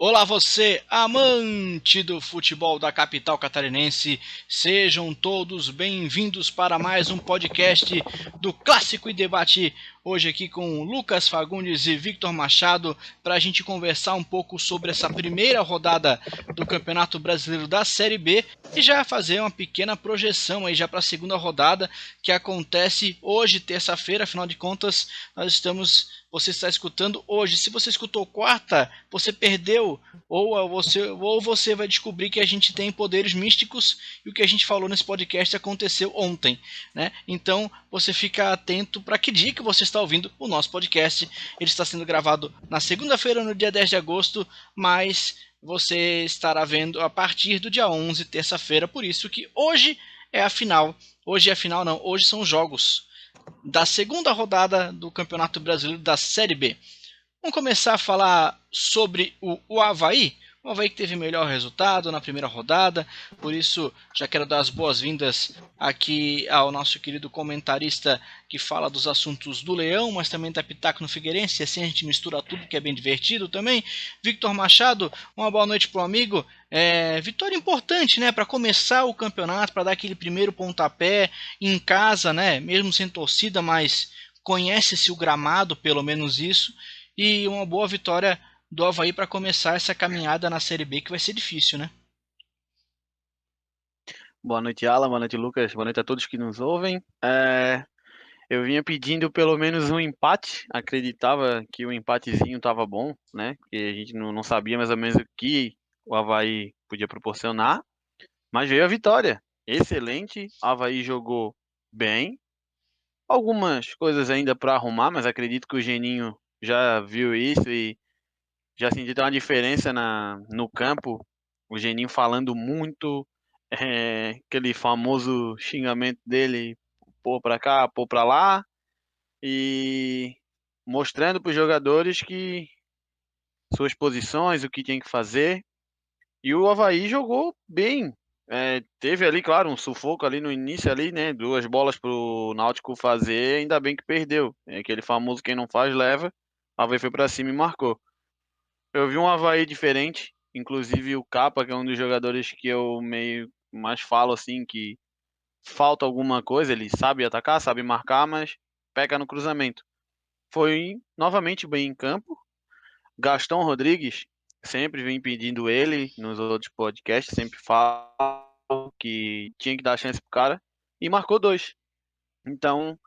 Olá você, amante do futebol da capital catarinense, sejam todos bem-vindos para mais um podcast do Clássico e Debate, hoje aqui com Lucas Fagundes e Victor Machado, para a gente conversar um pouco sobre essa primeira rodada do Campeonato Brasileiro da Série B e já fazer uma pequena projeção aí já para a segunda rodada, que acontece hoje, terça-feira, afinal de contas, você está escutando hoje. Se você escutou quarta, você perdeu, ou você vai descobrir que a gente tem poderes místicos e o que a gente falou nesse podcast aconteceu ontem, né? Então você fica atento para que dia que você está ouvindo o nosso podcast. Ele está sendo gravado na segunda-feira, no dia 10 de agosto, mas você estará vendo a partir do dia 11, terça-feira. Por isso que hoje é a final. Hoje é a final, não. Hoje são os jogos da segunda rodada do Campeonato Brasileiro da Série B. Vamos começar a falar sobre o Avaí. O Avaí que teve melhor resultado na primeira rodada, por isso já quero dar as boas-vindas aqui ao nosso querido comentarista que fala dos assuntos do Leão, mas também da Pitaco no Figueirense, assim a gente mistura tudo que é bem divertido também. Victor Machado, uma boa noite para o amigo. Vitória importante, né, para começar o campeonato, para dar aquele primeiro pontapé em casa, né, mesmo sem torcida, mas conhece-se o gramado, pelo menos isso, e uma boa vitória do Avaí para começar essa caminhada na Série B, que vai ser difícil, né? Boa noite, Alan. Boa noite, Lucas. Boa noite a todos que nos ouvem. Eu vinha pedindo pelo menos um empate. Acreditava que o empatezinho estava bom, né? Porque a gente não sabia mais ou menos o que o Avaí podia proporcionar. Mas veio a vitória. Excelente. O Avaí jogou bem. Algumas coisas ainda para arrumar, mas acredito que o Geninho já viu isso e já sentiu uma diferença no campo. O Geninho falando muito, aquele famoso xingamento dele, pôr pra cá, pôr pra lá, e mostrando para os jogadores que suas posições, o que tem que fazer. E o Avaí jogou bem. Teve ali, claro, um sufoco ali no início ali, né? Duas bolas pro Náutico fazer, ainda bem que perdeu. É aquele famoso quem não faz leva. O Avaí foi pra cima e marcou. Eu vi um Avaí diferente, inclusive o Capa, que é um dos jogadores que eu meio mais falo assim, que falta alguma coisa, ele sabe atacar, sabe marcar, mas peca no cruzamento. Foi novamente bem em campo. Gastão Rodrigues, sempre vem pedindo ele nos outros podcasts, sempre falo que tinha que dar chance pro cara, e marcou dois. Então,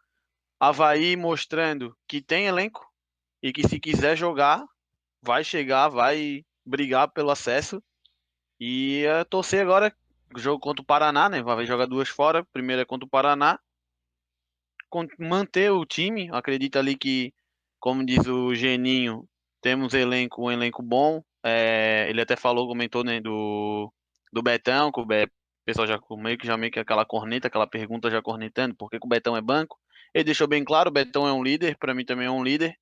Avaí mostrando que tem elenco e que se quiser jogar, vai chegar, vai brigar pelo acesso. E torcer agora, jogo contra o Paraná, né? Vai jogar duas fora. Primeira é contra o Paraná. Manter o time. Acredito ali que, como diz o Geninho, temos um elenco bom. Ele até falou, comentou, né, do Betão, que o pessoal meio que aquela corneta, aquela pergunta já cornetando, por que que o Betão é banco? Ele deixou bem claro, o Betão é um líder, para mim também é um líder,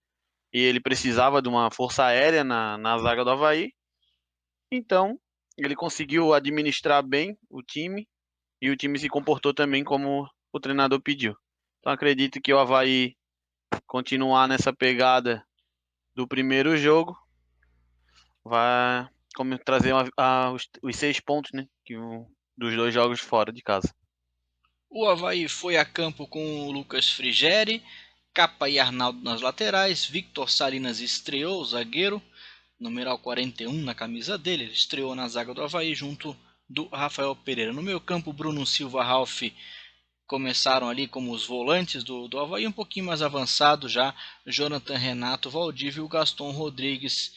e ele precisava de uma força aérea na zaga do Avaí. Então, ele conseguiu administrar bem o time e o time se comportou também como o treinador pediu. Então, acredito que o Avaí continuar nessa pegada do primeiro jogo vai como trazer os 6 pontos, né, dos dois jogos fora de casa. O Avaí foi a campo com o Lucas Frigeri, Capa e Arnaldo nas laterais, Victor Salinas estreou, o zagueiro, numeral 41 na camisa dele, ele estreou na zaga do Avaí junto do Rafael Pereira. No meio campo, Bruno Silva, Ralf começaram ali como os volantes do Avaí, um pouquinho mais avançado já, Jonathan Renato, Valdívio e o Gaston Rodrigues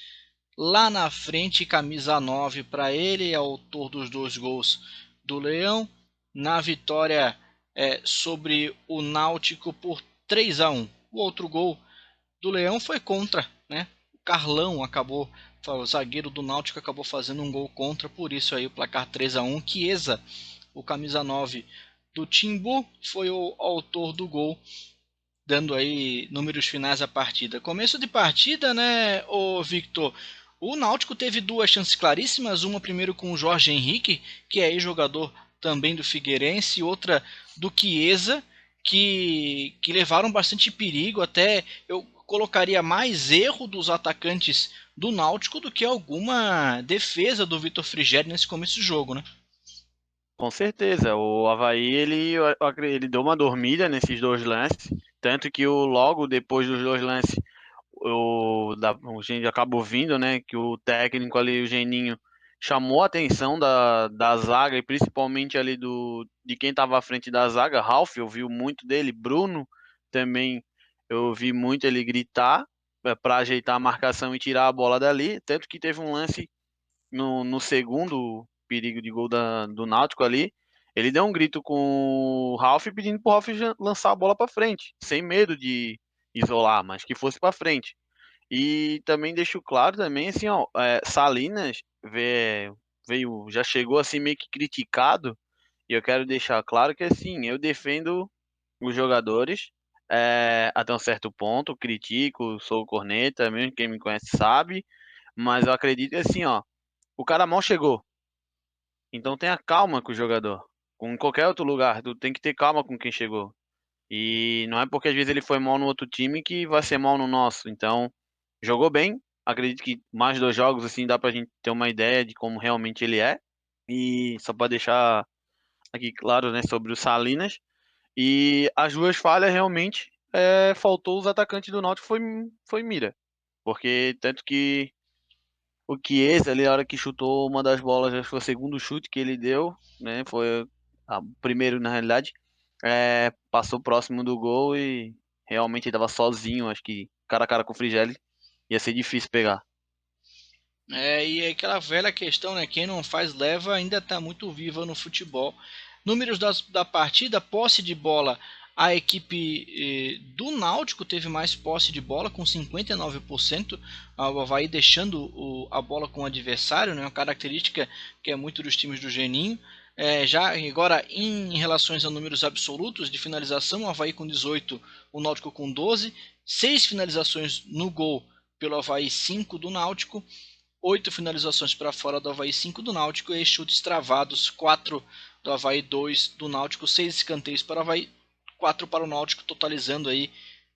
lá na frente, camisa 9 para ele, autor dos dois gols do Leão, na vitória sobre o Náutico por 3-1. O outro gol do Leão foi contra, né? O Carlão acabou, o zagueiro do Náutico acabou fazendo um gol contra, por isso aí o placar 3-1. Chiesa, o camisa 9 do Timbu, foi o autor do gol, dando aí números finais à partida. Começo de partida, né, o Victor? O Náutico teve duas chances claríssimas, uma primeiro com o Jorge Henrique, que é jogador também do Figueirense, e outra do Chiesa, que levaram bastante perigo. Até eu colocaria mais erro dos atacantes do Náutico do que alguma defesa do Vitor Frigério nesse começo de jogo, né? Com certeza, o Avaí ele deu uma dormida nesses dois lances, tanto que logo depois dos dois lances o gente acabou vindo, né, que o técnico ali, o Geninho, chamou a atenção da zaga e principalmente ali de quem estava à frente da zaga, Ralf, eu vi muito dele, Bruno também, eu vi muito ele gritar para ajeitar a marcação e tirar a bola dali, tanto que teve um lance no segundo perigo de gol do Náutico ali, ele deu um grito com o Ralf pedindo pro Ralf lançar a bola para frente, sem medo de isolar, mas que fosse para frente. E também deixo claro também, assim, ó, Salinas já chegou assim meio que criticado, e eu quero deixar claro que assim, eu defendo os jogadores até um certo ponto, critico, sou corneta, mesmo quem me conhece sabe, mas eu acredito assim, ó, o cara mal chegou, então tenha calma com o jogador. Com em qualquer outro lugar, tu tem que ter calma com quem chegou. E não é porque às vezes ele foi mal no outro time que vai ser mal no nosso. Então, jogou bem. Acredito que mais dois jogos assim dá pra gente ter uma ideia de como realmente ele é. E só para deixar aqui claro, né, sobre o Salinas. E as duas falhas realmente faltou os atacantes do Náutico foi mira. Porque tanto que o Chiesa ali, a hora que chutou uma das bolas, acho que foi o segundo chute que ele deu, né? Foi o primeiro, na realidade. Passou próximo do gol e realmente ele estava sozinho. Acho que cara a cara com o Frigeli ia ser difícil pegar. E é aquela velha questão, né? Quem não faz leva ainda está muito viva no futebol. Números da partida, posse de bola. A equipe do Náutico teve mais posse de bola, com 59%. O Avaí deixando a bola com o adversário, né? Uma característica que é muito dos times do Geninho. Já agora, em relações a números absolutos de finalização, o Avaí com 18, o Náutico com 12. 6 finalizações no gol pelo Avaí, 5 do Náutico. 8 finalizações para fora do Avaí, 5 do Náutico, e chutes travados, 4 do Avaí, 2 do Náutico, 6 escanteios para o Avaí, 4 para o Náutico, totalizando aí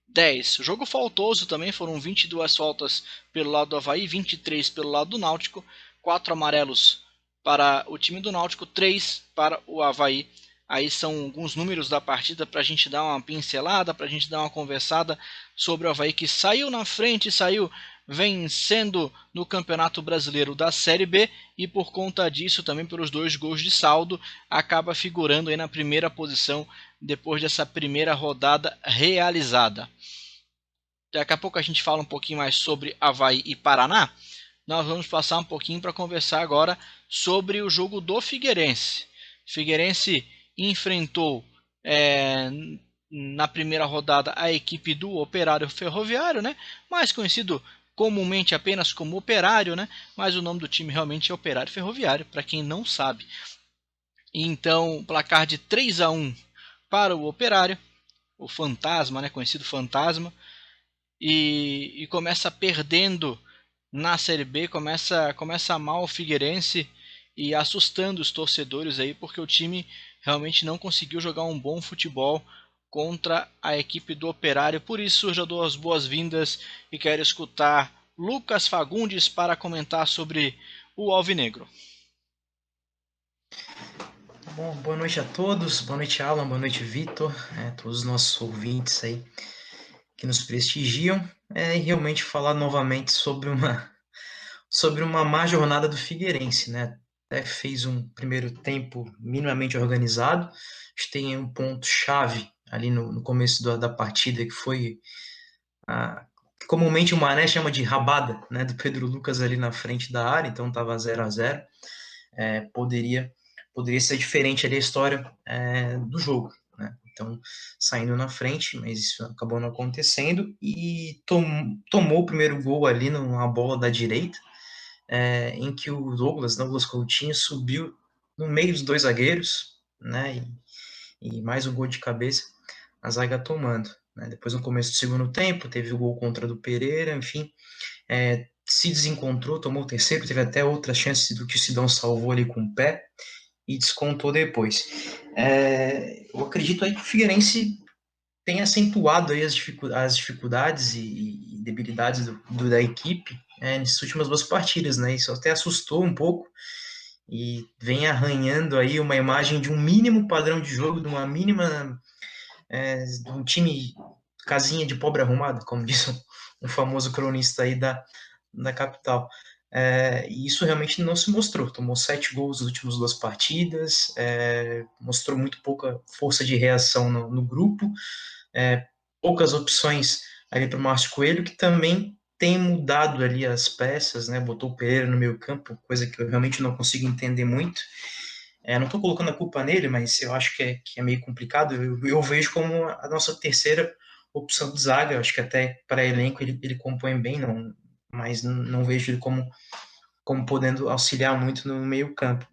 10. Jogo faltoso também, foram 22 faltas pelo lado do Avaí, 23 pelo lado do Náutico, 4 amarelos para o time do Náutico, 3 para o Avaí. Aí são alguns números da partida para a gente dar uma pincelada, para a gente dar uma conversada sobre o Avaí, que saiu na frente, saiu vencendo no Campeonato Brasileiro da Série B, e por conta disso, também pelos 2 gols de saldo, acaba figurando aí na primeira posição depois dessa primeira rodada realizada. Daqui a pouco a gente fala um pouquinho mais sobre Avaí e Paraná. Nós vamos passar um pouquinho para conversar agora sobre o jogo do Figueirense. Figueirense enfrentou na primeira rodada a equipe do Operário Ferroviário, né? Mais conhecido comumente apenas como Operário, né? Mas o nome do time realmente é Operário Ferroviário, para quem não sabe. Então, placar de 3-1 para o Operário, o Fantasma, né? Conhecido Fantasma, e começa perdendo na Série B, começa mal o Figueirense e assustando os torcedores aí, porque o time realmente não conseguiu jogar um bom futebol contra a equipe do Operário. Por isso, já dou as boas-vindas e quero escutar Lucas Fagundes para comentar sobre o Alvinegro. Bom, boa noite a todos, boa noite Alan, boa noite Vitor, todos os nossos ouvintes aí que nos prestigiam, e realmente falar novamente sobre uma má jornada do Figueirense, né? Até fez um primeiro tempo minimamente organizado, acho que tem um ponto-chave ali no começo da partida, que foi que comumente o Mané chama de rabada, né, do Pedro Lucas ali na frente da área, então estava 0-0, poderia ser diferente ali a história do jogo, né? Então, saindo na frente, mas isso acabou não acontecendo, e tomou o primeiro gol ali numa bola da direita, em que o Douglas Coutinho subiu no meio dos 2 zagueiros, né, e mais um gol de cabeça, a zaga tomando, né? Depois, no começo do segundo tempo, teve o gol contra do Pereira, enfim, se desencontrou, tomou o terceiro, teve até outra chance do que o Sidão salvou ali com o pé, e descontou depois. Eu acredito aí que o Figueirense tem acentuado aí as dificuldades e debilidades da equipe nessas últimas duas partidas, né? Isso até assustou um pouco e vem arranhando aí uma imagem de um mínimo padrão de jogo, de uma mínima de um time casinha de pobre arrumado, como diz um famoso cronista aí da capital. E isso realmente não se mostrou. Tomou 7 gols nas últimas duas partidas, mostrou muito pouca força de reação no grupo, poucas opções ali para o Márcio Coelho, que também tem mudado ali as peças, né? Botou o Pereira no meio campo, coisa que eu realmente não consigo entender muito. Não estou colocando a culpa nele, mas eu acho que é meio complicado. Eu vejo como a nossa terceira opção de zaga. Eu acho que até para elenco ele compõe bem, não, mas não vejo ele como podendo auxiliar muito no meio campo.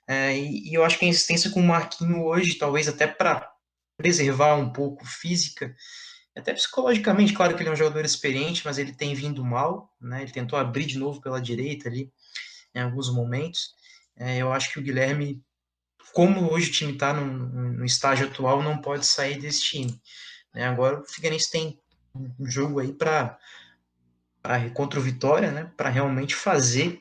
E eu acho que a insistência com o Marquinhos hoje, talvez até para preservar um pouco física, até psicologicamente, claro que ele é um jogador experiente, mas ele tem vindo mal, né? Ele tentou abrir de novo pela direita ali em alguns momentos. Eu acho que o Guilherme, como hoje o time está no estágio atual, não pode sair desse time. Agora o Figueirense tem um jogo aí contra o Vitória, né? Para realmente fazer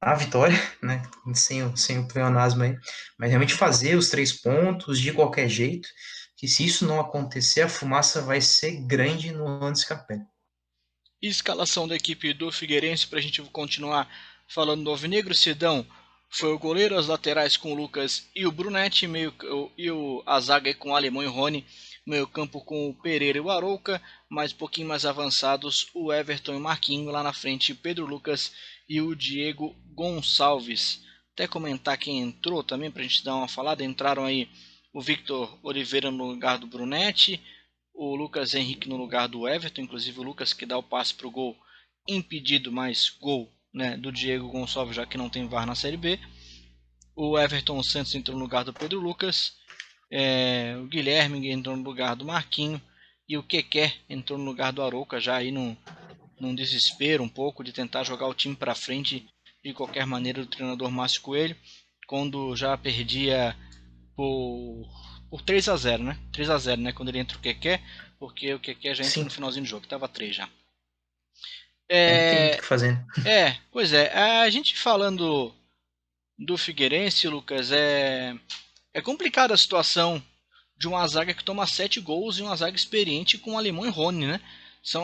a vitória, né? Sem o pleonasmo aí, mas realmente fazer os 3 pontos de qualquer jeito, que se isso não acontecer, a fumaça vai ser grande no Orlando Scarpelli. Escalação da equipe do Figueirense para a gente continuar falando do Alvinegro. Sidão foi o goleiro, as laterais com o Lucas e o Brunetti, a zaga com o Alemão e o Rony, meio campo com o Pereira e o Arouca, mais um pouquinho mais avançados o Everton e o Marquinhos, lá na frente Pedro Lucas e o Diego Gonçalves. Até comentar quem entrou também para a gente dar uma falada. Entraram aí o Victor Oliveira no lugar do Brunetti, o Lucas Henrique no lugar do Everton, inclusive o Lucas que dá o passe para o gol impedido, mais gol, né, do Diego Gonçalves, já que não tem VAR na Série B. O Everton Santos entrou no lugar do Pedro Lucas, o Guilherme entrou no lugar do Marquinho e o Keké entrou no lugar do Arouca, já aí num desespero um pouco de tentar jogar o time para frente de qualquer maneira do treinador Márcio Coelho, quando já perdia por 3-0, né? 3-0, né? Quando ele entra o Keké, porque o Keké já entra Sim, no finalzinho do jogo, tava 3 já. não tem muito o que fazer. Pois é. A gente falando do Figueirense, Lucas, é complicada a situação de uma zaga que toma 7 gols e uma zaga experiente com o Alemão e Rony, né?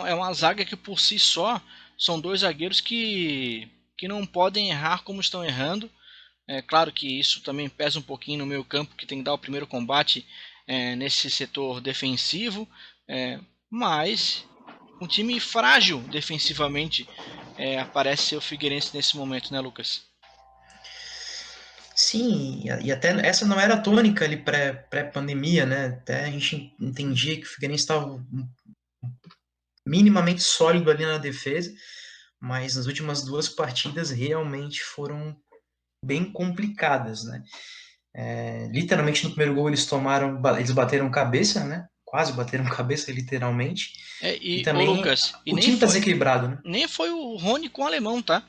É uma zaga que por si só são dois zagueiros que não podem errar como estão errando. É claro que isso também pesa um pouquinho no meio campo, que tem que dar o primeiro combate nesse setor defensivo, mas um time frágil defensivamente aparece ser o Figueirense nesse momento, né, Lucas? Sim, e até essa não era a tônica ali pré-pandemia, né? Até a gente entendia que o Figueirense estava minimamente sólido ali na defesa, mas nas últimas duas partidas realmente foram bem complicadas, né? Literalmente no primeiro gol eles bateram cabeça, né? Quase bateram cabeça, literalmente. E Ô também Lucas, e o time está desequilibrado, né? nem foi o Rony com o Alemão, tá?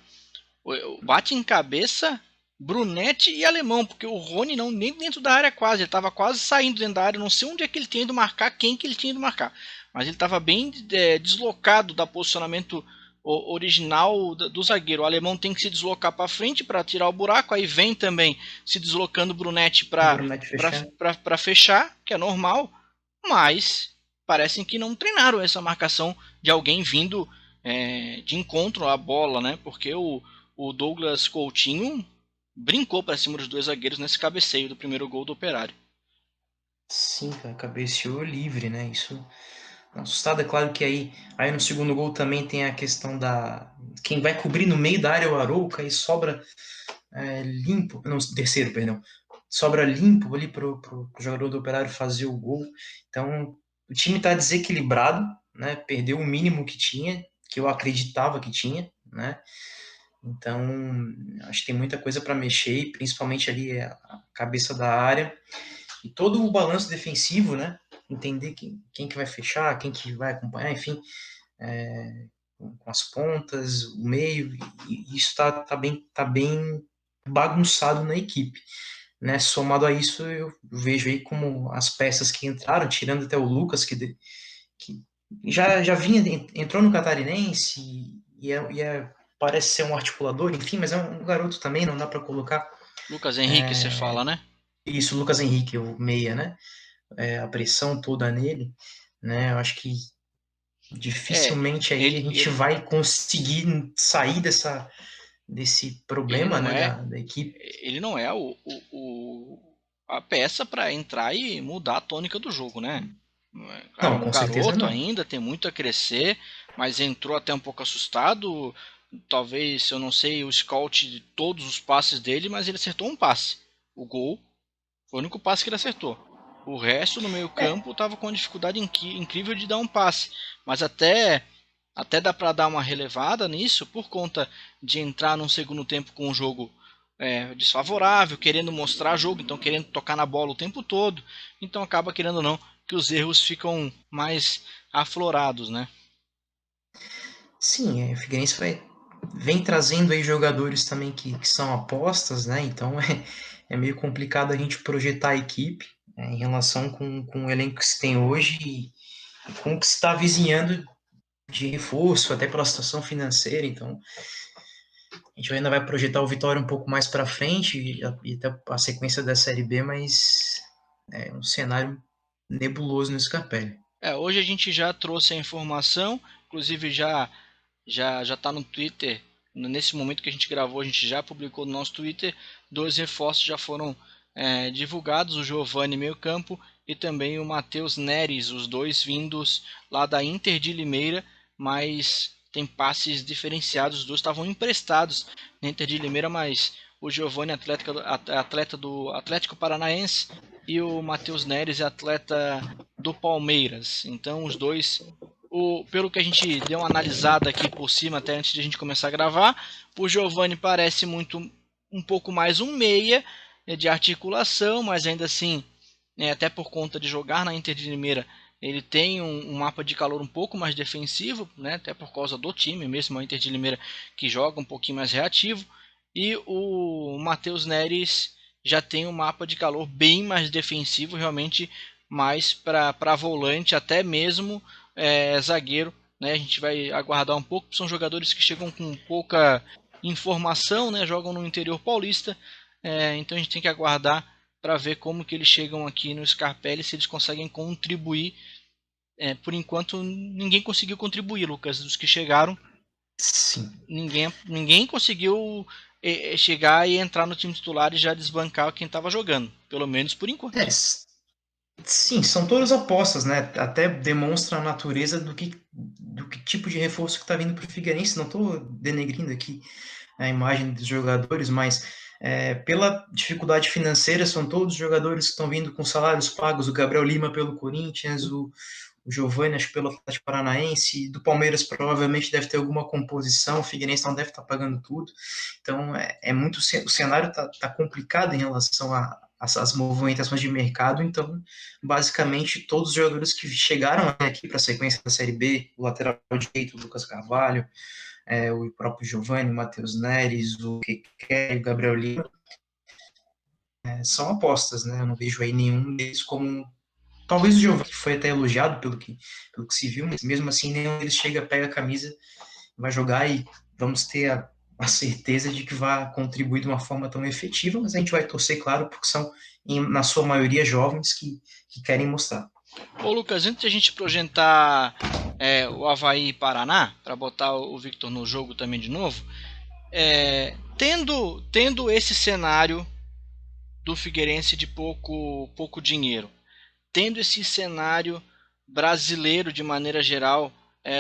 Bate em cabeça Brunetti e Alemão, porque o Rony não nem dentro da área quase, ele estava quase saindo dentro da área, não sei onde é que ele tinha ido marcar, quem que ele tinha ido marcar, mas ele estava bem deslocado da posicionamento original do zagueiro. O Alemão tem que se deslocar para frente para tirar o buraco, aí vem também se deslocando o Brunetti O Brunetti fechando. para fechar, que é normal, mas parecem que não treinaram essa marcação de alguém vindo de encontro à bola, né? Porque o Douglas Coutinho brincou para cima dos dois zagueiros nesse cabeceio do primeiro gol do Operário. Sim, cara, cabeceou livre, né? Isso assustado. É claro que aí no segundo gol também tem a questão da. Quem vai cobrir no meio da área é o Arouca e sobra limpo. Não, terceiro, perdão. Sobra limpo ali pro jogador do Operário fazer o gol. Então, o time está desequilibrado, né? Perdeu o mínimo que tinha, que eu acreditava que tinha, né? Então, acho que tem muita coisa para mexer, principalmente ali a cabeça da área e todo o balanço defensivo, né? Entender quem que vai fechar, quem que vai acompanhar, enfim, com as pontas, o meio, e isso tá bem bagunçado na equipe. né? Somado a isso, eu vejo aí como as peças que entraram, tirando até o Lucas, que já vinha, entrou no Catarinense parece ser um articulador, enfim, mas é um garoto também, não dá para colocar Lucas Henrique, você fala, né? isso, Lucas Henrique, o meia, né? A pressão toda nele, né? Eu acho que É, dificilmente aí a ele, gente ele, vai conseguir sair desse ele problema, não né, é, da equipe. ele não é a peça para entrar e mudar a tônica do jogo, né? Cara, é Não, um com certeza garoto não. ainda, tem muito a crescer, mas entrou até um pouco assustado. Talvez, eu não sei o scout de todos os passes dele, mas ele acertou um passe. O gol foi o único passe que ele acertou. O resto no É, meio-campo estava com uma dificuldade incrível de dar um passe. Mas até dá para dar uma relevada nisso por conta de entrar num segundo tempo com um jogo desfavorável, querendo mostrar jogo, então querendo tocar na bola o tempo todo. Então acaba, querendo ou não, que os erros ficam mais aflorados, né? sim, o Figueirense vem trazendo aí jogadores também que são apostas, né? Então é meio complicado a gente projetar a equipe, em relação com o elenco que se tem hoje e com o que se está vizinhando de reforço, até pela situação financeira. Então a gente ainda vai projetar o Vitória um pouco mais para frente e até a sequência da Série B, mas é um cenário nebuloso no Scarpelli. Hoje a gente já trouxe a informação, inclusive já está no Twitter. Nesse momento que a gente gravou, a gente já publicou no nosso Twitter. Dois reforços já foram divulgados: o Giovani meio campo e também o Matheus Neres, os dois vindos lá da Inter de Limeira, mas tem passes diferenciados. Os dois estavam emprestados na Inter de Limeira, mas o Giovani atleta do Atlético Paranaense e o Matheus Neres é atleta do Palmeiras. Então os dois, pelo que a gente deu uma analisada aqui por cima até antes de a gente começar a gravar, o Giovani parece muito um pouco mais um meia de articulação, mas ainda assim, até por conta de jogar na Inter de Limeira, ele tem um mapa de calor um pouco mais defensivo, né, até por causa do time, mesmo a Inter de Limeira que joga um pouquinho mais reativo. E o Matheus Neres já tem um mapa de calor bem mais defensivo, realmente mais para volante, até mesmo zagueiro. Né? A gente vai aguardar um pouco, são jogadores que chegam com pouca informação, né? Jogam no interior paulista, então a gente tem que aguardar para ver como que eles chegam aqui no Scarpelli, se eles conseguem contribuir. Por enquanto ninguém conseguiu contribuir, Lucas, dos que chegaram, Sim. ninguém conseguiu chegar e entrar no time titular e já desbancar quem estava jogando, pelo menos por É, enquanto. sim, são todas apostas, né? Até demonstra a natureza do que tipo de reforço que está vindo para o Figueirense. Não estou denegrindo aqui a imagem dos jogadores, mas pela dificuldade financeira, são todos jogadores que estão vindo com salários pagos. O Gabriel Lima pelo Corinthians, o Giovani, acho que pelo Atlético Paranaense, do Palmeiras provavelmente deve ter alguma composição, o Figueirense não deve estar pagando tudo. Então muito, o cenário está complicado em relação às movimentações de mercado. Então basicamente todos os jogadores que chegaram aqui para a sequência da Série B, o lateral direito, o Lucas Carvalho, o próprio Giovani, o Matheus Neres, o Keké, o Gabriel Lima, são apostas, né? Eu não vejo aí nenhum deles como. Talvez o Giovani, que foi até elogiado pelo que se viu, mas mesmo assim nenhum deles chega, pega a camisa, vai jogar e vamos ter a certeza de que vai contribuir de uma forma tão efetiva, mas a gente vai torcer, claro, porque são, na sua maioria, jovens que querem mostrar. Ô Lucas, antes de a gente projetar o Avaí e Paraná, para botar o Victor no jogo também de novo, tendo esse cenário do Figueirense de pouco dinheiro, tendo esse cenário brasileiro de maneira geral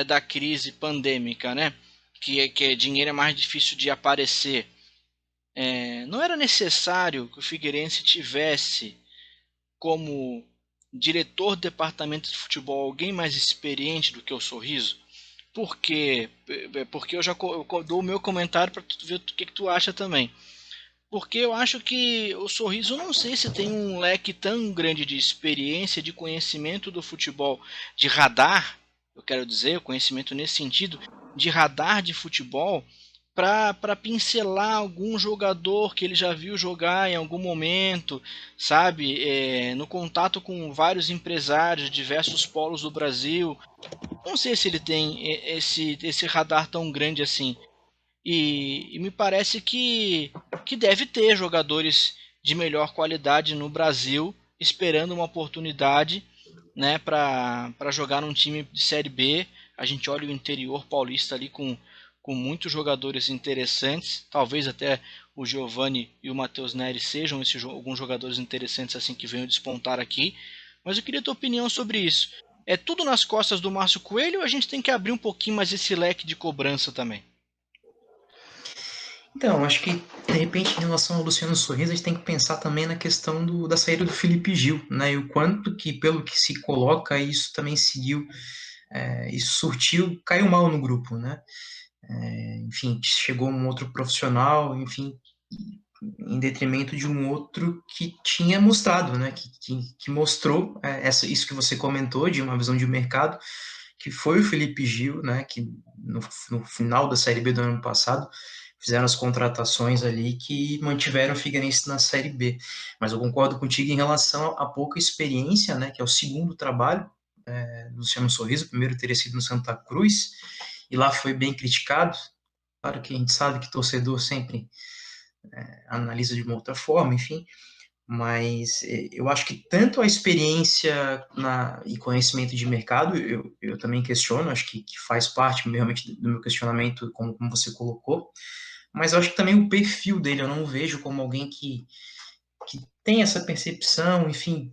da crise pandêmica, né? Que dinheiro é mais difícil de aparecer. Não era necessário que o Figueirense tivesse como diretor do departamento de futebol alguém mais experiente do que o Sorriso? Porque eu dou o meu comentário para tu ver o que tu acha também. Porque eu acho que o Sorriso, não sei se tem um leque tão grande de experiência, de conhecimento do futebol, de radar, eu quero dizer, o conhecimento nesse sentido, de radar de futebol, para pincelar algum jogador que ele já viu jogar em algum momento, sabe? No contato com vários empresários de diversos polos do Brasil. Não sei se ele tem esse radar tão grande assim. E me parece que deve ter jogadores de melhor qualidade no Brasil esperando uma oportunidade, né, para jogar num time de Série B. A gente olha o interior paulista ali com muitos jogadores interessantes, talvez até o Giovani e o Matheus Neres sejam alguns jogadores interessantes assim que venham despontar aqui. Mas eu queria a tua opinião sobre isso. É tudo nas costas do Márcio Coelho ou a gente tem que abrir um pouquinho mais esse leque de cobrança também? Então, acho que, de repente, em relação ao Luciano Sorriso, a gente tem que pensar também na questão da saída do Felipe Gil, né? E o quanto que, pelo que se coloca, isso também seguiu, isso surtiu, caiu mal no grupo, né? Enfim, chegou um outro profissional, enfim, em detrimento de um outro que tinha mostrado, né? Que mostrou isso que você comentou, de uma visão de mercado, que foi o Felipe Gil, né? Que no final da Série B do ano passado fizeram as contratações ali que mantiveram o Figueirense na Série B. Mas eu concordo contigo em relação à pouca experiência, né? Que é o segundo trabalho do Luciano Sorriso. O primeiro teria sido no Santa Cruz e lá foi bem criticado. Claro que a gente sabe que torcedor sempre analisa de uma outra forma, enfim, mas eu acho que tanto a experiência e conhecimento de mercado, eu também questiono, acho que faz parte realmente do meu questionamento, como você colocou, mas eu acho que também o perfil dele, eu não vejo como alguém que tem essa percepção, enfim,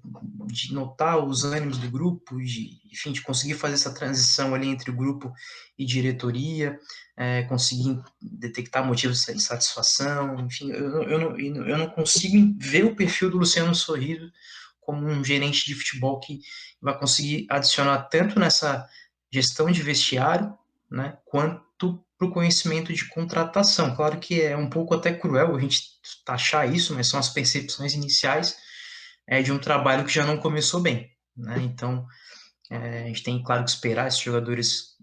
de notar os ânimos do grupo, enfim, de conseguir fazer essa transição ali entre o grupo e diretoria, conseguir detectar motivos de insatisfação, enfim, eu não consigo ver o perfil do Luciano Sorriso como um gerente de futebol que vai conseguir adicionar tanto nessa gestão de vestiário, né, quanto para o conhecimento de contratação. Claro que é um pouco até cruel a gente taxar isso, mas são as percepções iniciais de um trabalho que já não começou bem, né? Então, a gente tem, claro, que esperar esses jogadores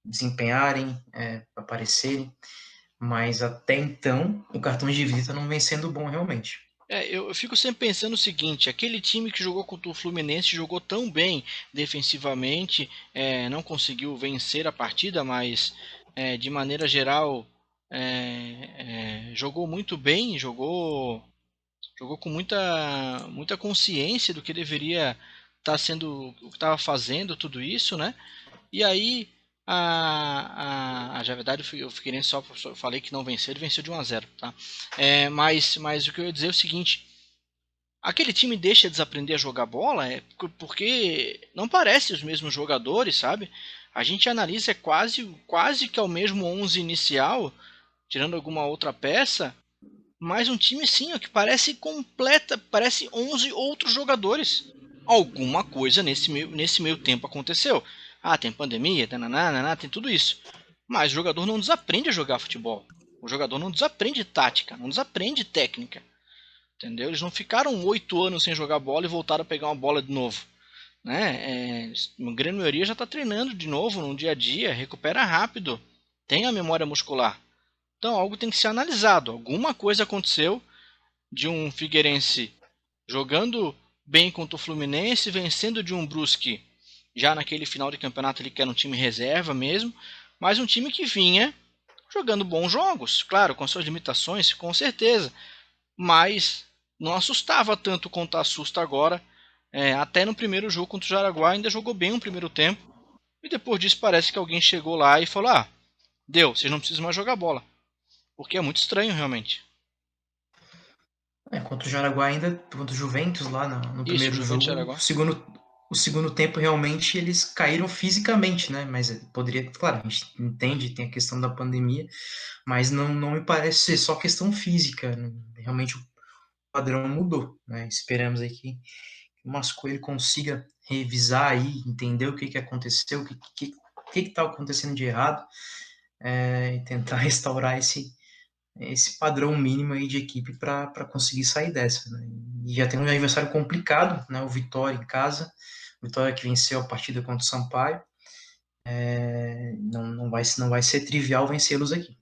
desempenharem, aparecerem, mas até então o cartão de visita não vem sendo bom realmente. Eu fico sempre pensando o seguinte: aquele time que jogou contra o Fluminense jogou tão bem defensivamente, não conseguiu vencer a partida, mas de maneira geral jogou muito bem, jogou com muita consciência do que deveria estar sendo, o que estava fazendo, tudo isso, né? E aí, na verdade, eu fiquei só falei que não venceu, ele venceu de 1-0, tá? Mas o que eu ia dizer é o seguinte: aquele time deixa de desaprender a jogar bola porque não parece os mesmos jogadores, sabe? A gente analisa quase que é o mesmo 11 inicial, tirando alguma outra peça, mas um time sim, ó, que parece 11 outros jogadores. Alguma coisa nesse meio tempo aconteceu. Ah, tem pandemia, tananá, tem tudo isso. Mas o jogador não desaprende a jogar futebol. O jogador não desaprende tática, não desaprende técnica. Entendeu? Eles não ficaram 8 anos sem jogar bola e voltaram a pegar uma bola de novo. Né? A grande maioria já está treinando de novo no dia a dia, recupera rápido, tem a memória muscular. Então algo tem que ser analisado. Alguma coisa aconteceu de um Figueirense jogando bem contra o Fluminense, vencendo de um Brusque já naquele final de campeonato ali que era um time reserva mesmo, mas um time que vinha jogando bons jogos, claro, com suas limitações, com certeza, mas não assustava tanto quanto assusta agora. Até no primeiro jogo contra o Jaraguá ainda jogou bem um primeiro tempo, e depois disso parece que alguém chegou lá e falou: ah, deu, vocês não precisam mais jogar bola. Porque é muito estranho, realmente. Contra o Jaraguá ainda, contra o Juventus lá no Isso, primeiro Juventus jogo, Jaraguá. o segundo tempo realmente eles caíram fisicamente, né? Mas poderia, claro, a gente entende, tem a questão da pandemia, mas não me parece ser só questão física, né? Realmente o padrão mudou, né? Esperamos aí que o Márcio Coelho consiga revisar aí, entender o que aconteceu, o que está acontecendo de errado, e tentar restaurar esse padrão mínimo aí de equipe para conseguir sair dessa, né? E já tem um adversário complicado, né? O Vitória em casa, Vitória que venceu a partida contra o Sampaio, não vai ser trivial vencê-los aqui.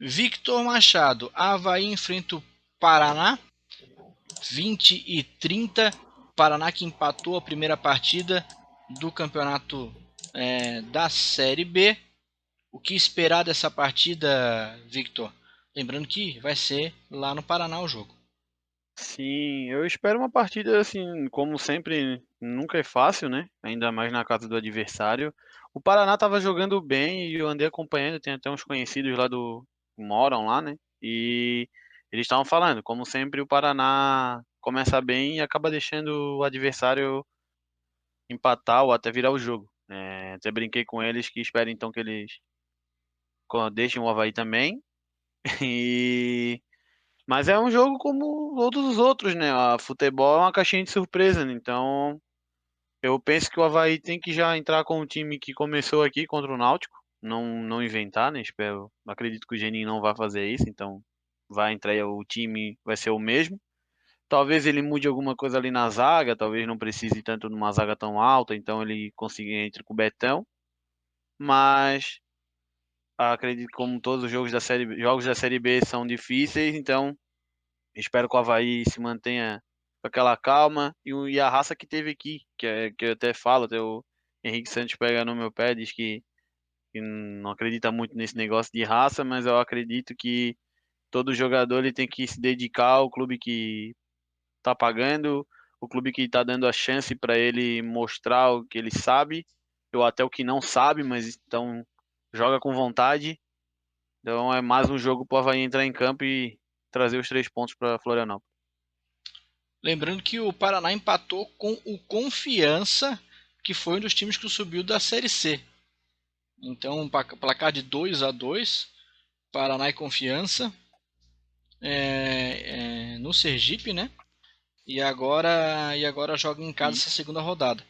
Victor Machado, Avaí enfrenta o Paraná, 20-30. Paraná que empatou a primeira partida do campeonato da Série B. O que esperar dessa partida, Victor? Lembrando que vai ser lá no Paraná o jogo. Sim, eu espero uma partida assim, como sempre, nunca é fácil, né? Ainda mais na casa do adversário. O Paraná estava jogando bem e eu andei acompanhando, tem até uns conhecidos lá do moram lá, né? E eles estavam falando, como sempre, o Paraná começa bem e acaba deixando o adversário empatar ou até virar o jogo. Até brinquei com eles que espero então que eles deixem o Avaí também. E mas é um jogo como todos os outros, né? A futebol é uma caixinha de surpresa, né? Então eu penso que o Avaí tem que já entrar com o time que começou aqui contra o Náutico, não inventar, né? Espero, acredito que o Geninho não vai fazer isso, então vai entrar o time, vai ser o mesmo. Talvez ele mude alguma coisa ali na zaga, talvez não precise tanto numa zaga tão alta, então ele consiga entrar com o Betão, mas acredito que como todos os jogos da série B são difíceis, então espero que o Avaí se mantenha com aquela calma e a raça que teve aqui, que eu até falo, até o Henrique Santos pega no meu pé, diz que não acredita muito nesse negócio de raça, mas eu acredito que todo jogador ele tem que se dedicar ao clube que tá pagando, o clube que tá dando a chance para ele mostrar o que ele sabe, ou até o que não sabe, mas então joga com vontade. Então é mais um jogo para o Avaí entrar em campo e trazer os 3 pontos para Florianópolis. Lembrando que o Paraná empatou com o Confiança, que foi um dos times que subiu da Série C. Então, placar de 2-2, Paraná e Confiança, no Sergipe, né? E agora joga em casa E essa segunda rodada.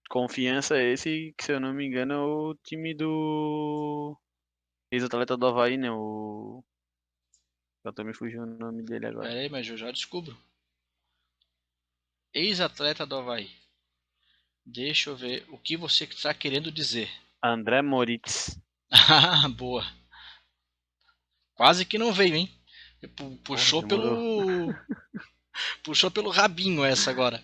Confiança esse, que se eu não me engano, é o time do ex-atleta do Avaí, né? Eu também fugiu o nome dele agora. Pera aí, mas eu já descubro. Ex-atleta do Avaí. Deixa eu ver o que você está querendo dizer. André Moritz. Ah, boa. Quase que não veio, hein? Puxou Demorou. puxou pelo rabinho essa agora.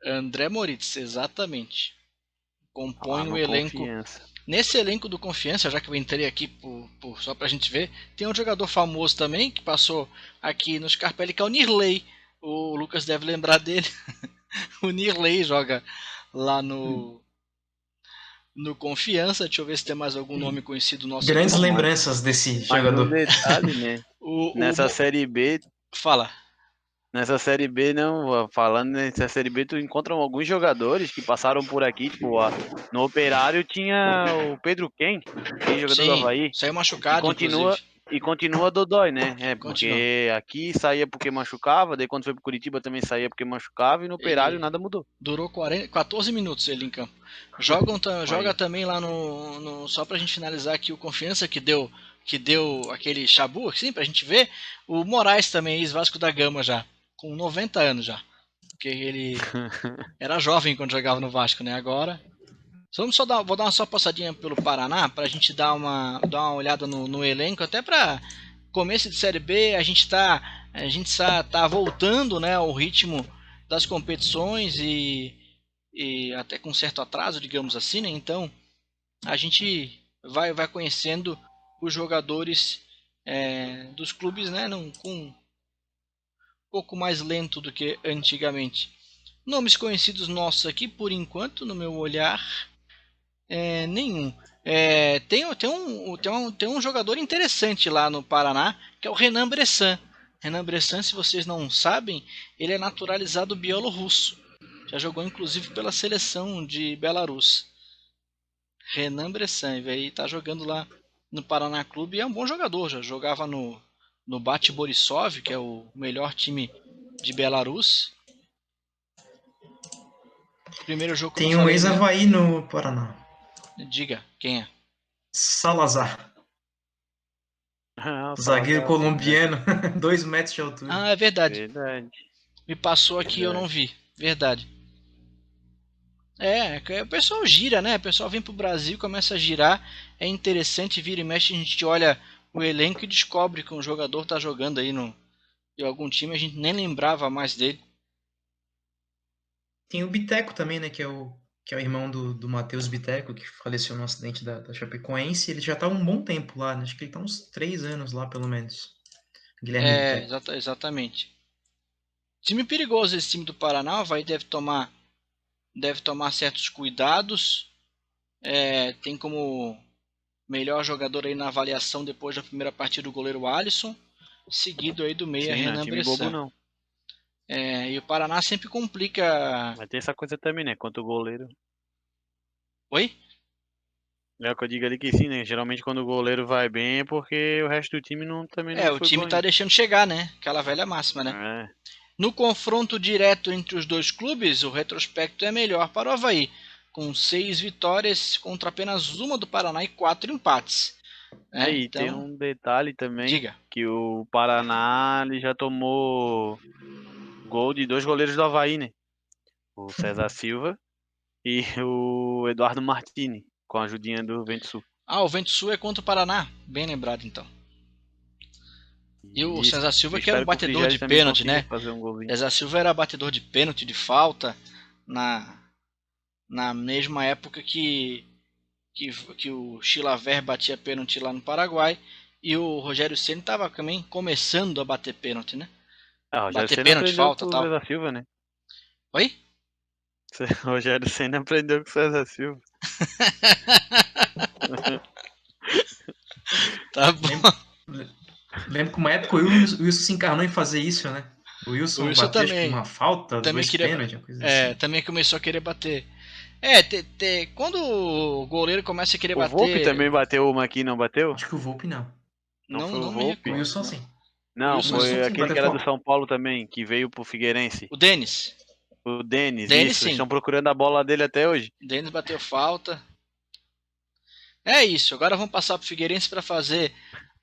André Moritz, exatamente. Lá Compõe o no elenco. Confiança. Nesse elenco do Confiança, já que eu entrei aqui só pra gente ver, tem um jogador famoso também que passou aqui no Scarpelli, que é o Nirley. O Lucas deve lembrar dele. O Nirley joga lá no Confiança. Deixa eu ver se tem mais algum nome conhecido nosso aqui. Grandes lembranças desse Mas um jogador. detalhe, né? Nessa Série B, Fala. não, falando nessa Série B, tu encontra alguns jogadores que passaram por aqui, tipo, no Operário tinha o Pedro Quem jogador do Sim, Avaí, saiu e machucado, continua, inclusive. e continua dodói, né? Continua. Porque aqui saía porque machucava, daí quando foi pro Curitiba também saía porque machucava, e no Operário Ele nada mudou. durou 14 minutos ele em campo. Joga Aí. também lá só pra gente finalizar aqui o Confiança que deu aquele chabu, assim, pra gente ver. O Moraes também, ex-Vasco da Gama já, com 90 anos já. Porque ele era jovem quando jogava no Vasco, né? Agora. Vou dar uma só passadinha pelo Paraná pra gente dar uma olhada no elenco, até pra começo de Série B, a gente tá voltando, né, ao ritmo das competições e até com certo atraso, digamos assim, né? Então a gente vai conhecendo os jogadores dos clubes, né, com um pouco mais lento do que antigamente. Nomes conhecidos nossos aqui, por enquanto, no meu olhar, nenhum. Tem um jogador interessante lá no Paraná, que é o Renan Bressan. Renan Bressan, se vocês não sabem, ele é naturalizado bielorrusso. Já jogou inclusive pela seleção de Belarus. Renan Bressan, ele está jogando lá no Paraná Clube e é um bom jogador. Já jogava no Bate Borisov, que é o melhor time de Belarus. Primeiro jogo, como eu Tem um falei, né? ex-Avaí no Paraná. Diga, quem é? Salazar. Ah, o Zagueiro Salazar, verdade. colombiano, 2 metros de altura. Ah, é verdade. Verdade, Me passou aqui e eu não verdade. vi. Verdade. O pessoal gira, né? O pessoal vem pro Brasil, começa a girar. É interessante, vira e mexe, a gente olha o elenco e descobre que um jogador tá jogando aí em algum time, a gente nem lembrava mais dele. Tem o Biteco também, né? Que é o irmão do Matheus Biteco, que faleceu no acidente da Chapecoense. Ele já tá há um bom tempo lá, né? Acho que ele tá uns 3 anos lá, pelo menos. Guilherme Biteco. Exatamente. Time perigoso esse time do Paraná, o Avaí deve tomar certos cuidados. Tem como melhor jogador aí na avaliação depois da primeira partida o goleiro Alisson, seguido aí do meia Sim, não é Renan time bobo Bressan. não. E o Paraná sempre complica. Mas tem essa coisa também, né? Quanto o goleiro. Oi? É o que eu digo ali que sim, né? Geralmente quando o goleiro vai bem é porque o resto do time também não O foi time bom tá ainda. deixando chegar, né? Aquela velha máxima, né? É, No confronto direto entre os dois clubes, o retrospecto é melhor para o Avaí, com 6 vitórias contra apenas uma do Paraná e 4 empates. Aí tem Então, um detalhe também, diga. que o Paraná ele já tomou gol de dois goleiros do Avaí, né? O César Silva e o Eduardo Martini, com a ajudinha do Vento Sul. O Vento Sul é contra o Paraná, bem lembrado então. E o E César Silva que era o espero que o batedor de Frigério também pênalti, consiga né? fazer um golzinho. César Silva era batedor de pênalti, de falta, na, na mesma época que o Chilaver batia pênalti lá no Paraguai. E o Rogério Ceni estava também começando a bater pênalti, né? Ah, o Rogério Bater Ceni pênalti, aprendeu falta com o tal. César Silva, né? Oi? O Rogério Ceni aprendeu com o César Silva. Tá bom. Lembro que uma época o Wilson se encarnou em fazer isso, né? O O Wilson Wilson bateu, acho que também. uma falta, Também 2 queria. pênaltis, uma coisa assim. Também começou a querer bater. Quando o goleiro começa a querer O Volpe bater. também bateu uma aqui, não bateu? Acho que o Volpe não. Não foi o Não me O Volpe? recordo. Wilson Não. sim. O Não, Wilson Wilson foi sim aquele bateu que era do falta. São Paulo também, que veio pro Figueirense. O Denis. O Denis, Denis isso. Eles sim. estão procurando a bola dele até hoje. O Denis bateu falta. É isso. Agora vamos passar pro Figueirense para fazer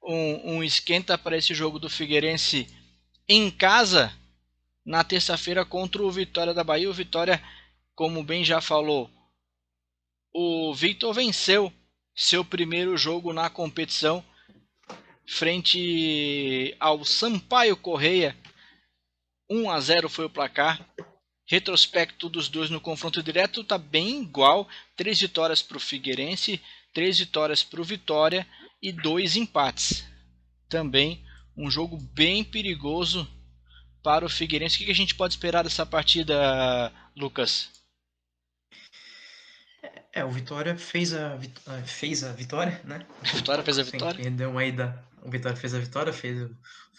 um esquenta para esse jogo do Figueirense em casa na terça-feira contra o Vitória da Bahia. O Vitória, como bem já falou, o Victor venceu seu primeiro jogo na competição frente ao Sampaio Correia. 1-0 foi o placar. Retrospecto dos dois no confronto direto está bem igual. 3 vitórias para o Figueirense, 3 vitórias para o Vitória e 2 empates. Também um jogo bem perigoso para o Figueirense. O que a gente pode esperar dessa partida, Lucas? O Vitória fez a vitória, né? A Vitória fez a Sem vitória? perdão aí o Vitória fez a vitória, fez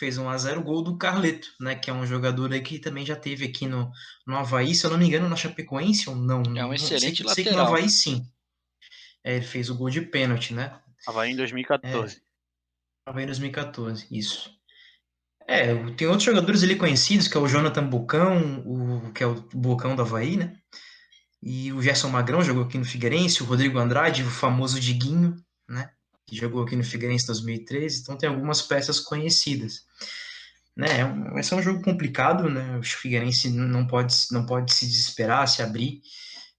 1-0, gol do Carleto, né? Que é um jogador aí que também já teve aqui no Avaí, se eu não me engano, na Chapecoense ou não. É um Não excelente sei que no lateral. Avaí sim. Ele fez o gol de pênalti, né? Avaí em 2014. Avaí em 2014, isso. Tem outros jogadores ali conhecidos, que é o Jonathan Bocão, que é o Bocão do Avaí, né? E o Gerson Magrão jogou aqui no Figueirense, o Rodrigo Andrade, o famoso Diguinho, né? Que jogou aqui no Figueirense em 2013. Então tem algumas peças conhecidas. Né? Vai ser um jogo complicado, né? O Figueirense não pode se desesperar, se abrir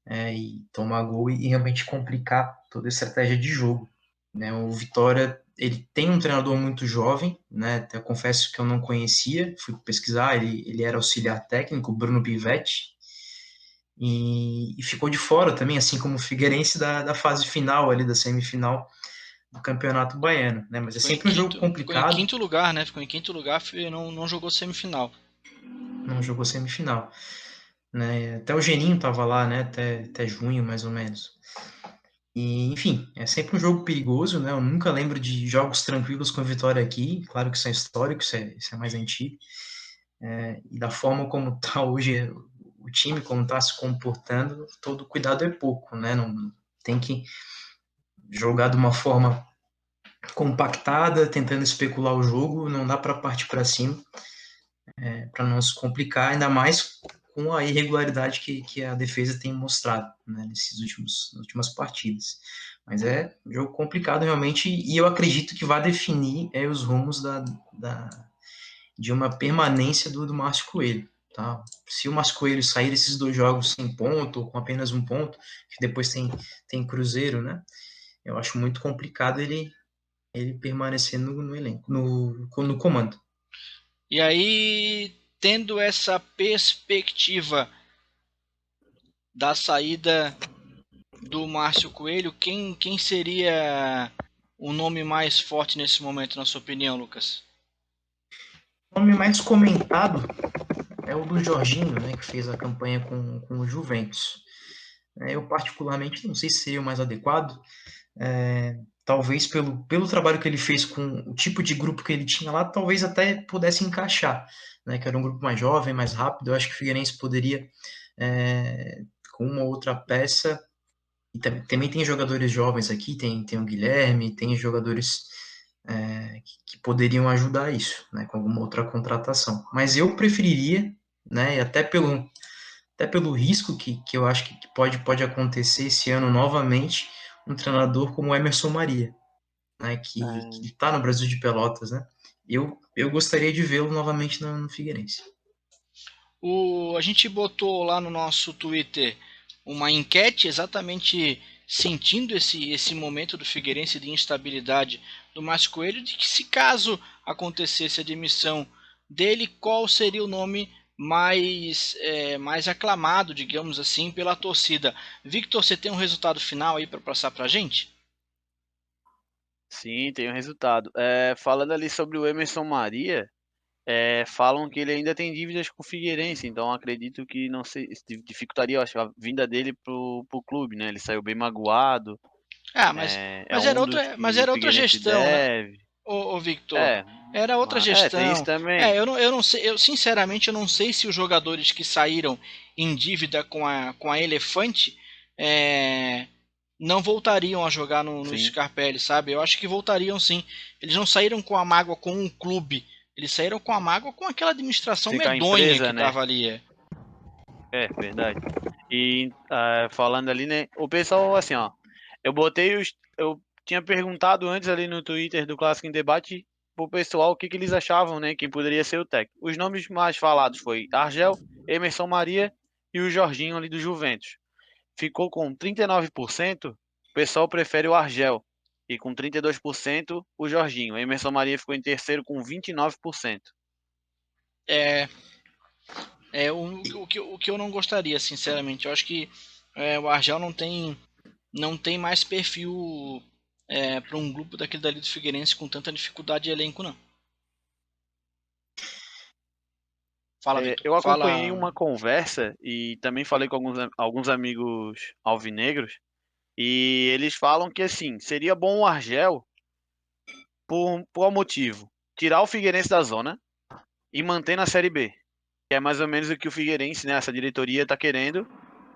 e tomar gol e realmente complicar toda a estratégia de jogo. Né? O Vitória ele tem um treinador muito jovem, né? Até confesso que eu não conhecia, fui pesquisar, ele era auxiliar técnico, Bruno Pivetti, e ficou de fora também, assim como o Figueirense da fase final ali, da semifinal do Campeonato Baiano, né? Mas é sempre um jogo Ficou em complicado, quinto lugar, né? Ficou em quinto lugar e não jogou semifinal. não jogou semifinal. Né? Até o Geninho estava lá, né? Até junho, mais ou menos. E, enfim, é sempre um jogo perigoso, né? Eu nunca lembro de jogos tranquilos com a vitória aqui. Claro que isso é histórico, isso é mais antigo. E da forma como está hoje o time, como está se comportando, todo cuidado é pouco, né? Não tem que jogar de uma forma compactada, tentando especular o jogo, não dá para partir para cima, para não se complicar, ainda mais com a irregularidade que a defesa tem mostrado, né, nesses últimas partidas. Mas é um jogo complicado realmente, e eu acredito que vai definir os rumos de uma permanência do Márcio Coelho. Tá? Se o Márcio Coelho sair desses 2 jogos sem ponto, ou com apenas 1 ponto, que depois tem Cruzeiro, né? Eu acho muito complicado ele permanecer no elenco, no comando. E aí, tendo essa perspectiva da saída do Márcio Coelho, quem seria o nome mais forte nesse momento, na sua opinião, Lucas? O nome mais comentado é o do Jorginho, né, que fez a campanha com o Juventus. Eu, particularmente, não sei se seria o mais adequado, talvez pelo trabalho que ele fez com o tipo de grupo que ele tinha lá, talvez até pudesse encaixar, né, que era um grupo mais jovem, mais rápido. Eu acho que o Figueirense poderia, com uma outra peça, e também tem jogadores jovens aqui, tem o Guilherme, tem jogadores que poderiam ajudar isso, né, com alguma outra contratação. Mas eu preferiria, né, e até pelo risco que eu acho que pode acontecer esse ano novamente, um treinador como o Emerson Maria, né, que está no Brasil de Pelotas, né? Eu gostaria de vê-lo novamente no Figueirense. A gente botou lá no nosso Twitter uma enquete exatamente sentindo esse momento do Figueirense de instabilidade do Márcio Coelho, de que se caso acontecesse a demissão dele, qual seria o nome mais aclamado, digamos assim, pela torcida. Victor, você tem um resultado final aí para passar para a gente? Sim, tem um resultado. Falando ali sobre o Emerson Maria, falam que ele ainda tem dívidas com o Figueirense, então acredito que não sei, dificultaria, eu acho, a vinda dele pro clube, né? Ele saiu bem magoado, Ah, mas, é mas, era, um dos outra, mas que o era outra Figueirense gestão, né? deve. Ô Victor, É, era outra tem isso gestão. também. Eu não sei, sinceramente eu não sei se os jogadores que saíram em dívida com a Elefante é, não voltariam a jogar no Sim, Scarpelli, sabe? Eu acho que voltariam sim. Eles não saíram com a mágoa com o clube, eles saíram com a mágoa com aquela administração sim, com a medonha que empresa, né? tava ali. Verdade. E falando ali, né? O pessoal, assim, ó, eu tinha perguntado antes ali no Twitter do Clássico em Debate pro pessoal o que que eles achavam, né? Quem poderia ser o técnico. Os nomes mais falados foi Argel, Emerson Maria e o Jorginho ali do Juventus. Ficou com 39%, o pessoal prefere o Argel. E com 32% o Jorginho. Emerson Maria ficou em terceiro com 29%. É, o que eu não gostaria, sinceramente. Eu acho que o Argel não tem mais perfil para um grupo daquele dali do Figueirense com tanta dificuldade de elenco, não. Fala, Victor. Eu acompanhei Fala. uma conversa e também falei com alguns amigos alvinegros e eles falam que assim seria bom o Argel por qual motivo? Tirar o Figueirense da zona e manter na Série B, que é mais ou menos o que o Figueirense, né, essa diretoria está querendo,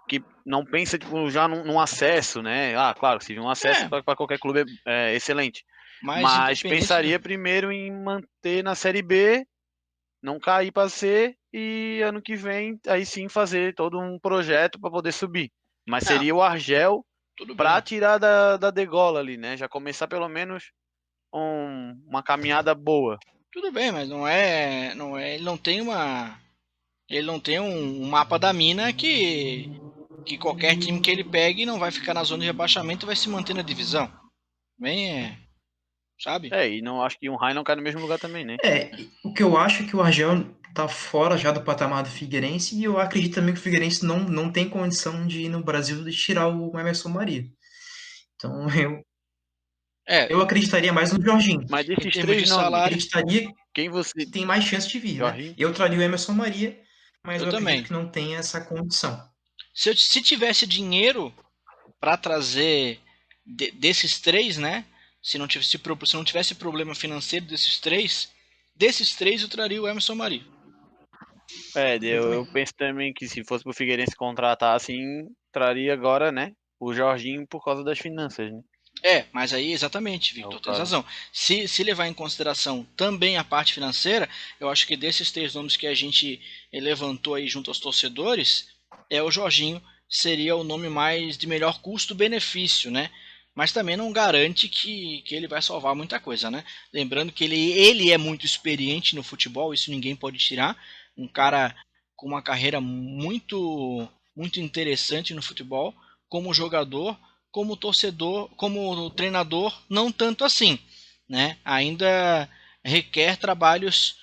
que não pensa tipo, já num acesso, né? Ah, claro, se vir um acesso É, para qualquer clube é excelente, mas mas independente do. pensaria primeiro em manter na Série B, não cair para C e ano que vem aí sim fazer todo um projeto para poder subir. Mas Não, seria o Argel tudo para bem. tirar da degola ali, né? Já começar pelo menos uma caminhada boa. Tudo bem, mas não é. Ele não tem um mapa da mina que qualquer time que ele pegue não vai ficar na zona de rebaixamento e vai se manter na divisão. Bem, sabe? E não acho que um Rai não cai no mesmo lugar também, né? O que eu acho é que o Argel tá fora já do patamar do Figueirense, e eu acredito também que o Figueirense não tem condição de ir no Brasil de tirar o Emerson Maria. Então eu É, acreditaria mais no Jorginho. Mas em desses termos de três salário, nomes, Acreditaria quem você. que tem mais chance de vir, né? Jorginho? Eu traria o Emerson Maria, mas eu eu acredito também. que não tem essa condição. Se tivesse dinheiro para trazer desses três, né? Se não tivesse problema financeiro desses três eu traria o Emerson Maria. Eu também. Eu penso também que se fosse pro Figueirense contratar assim, traria agora, né? O Jorginho por causa das finanças, né? Mas aí exatamente, É o Victor, tens caso. razão. Se levar em consideração também a parte financeira, eu acho que desses três nomes que a gente levantou aí junto aos torcedores, o Jorginho seria o nome mais de melhor custo-benefício, né? Mas também não garante que ele vai salvar muita coisa, né? Lembrando que ele é muito experiente no futebol, isso ninguém pode tirar. Um cara com uma carreira muito, muito interessante no futebol, como jogador, como torcedor, como treinador, não tanto assim. né, ainda requer trabalhos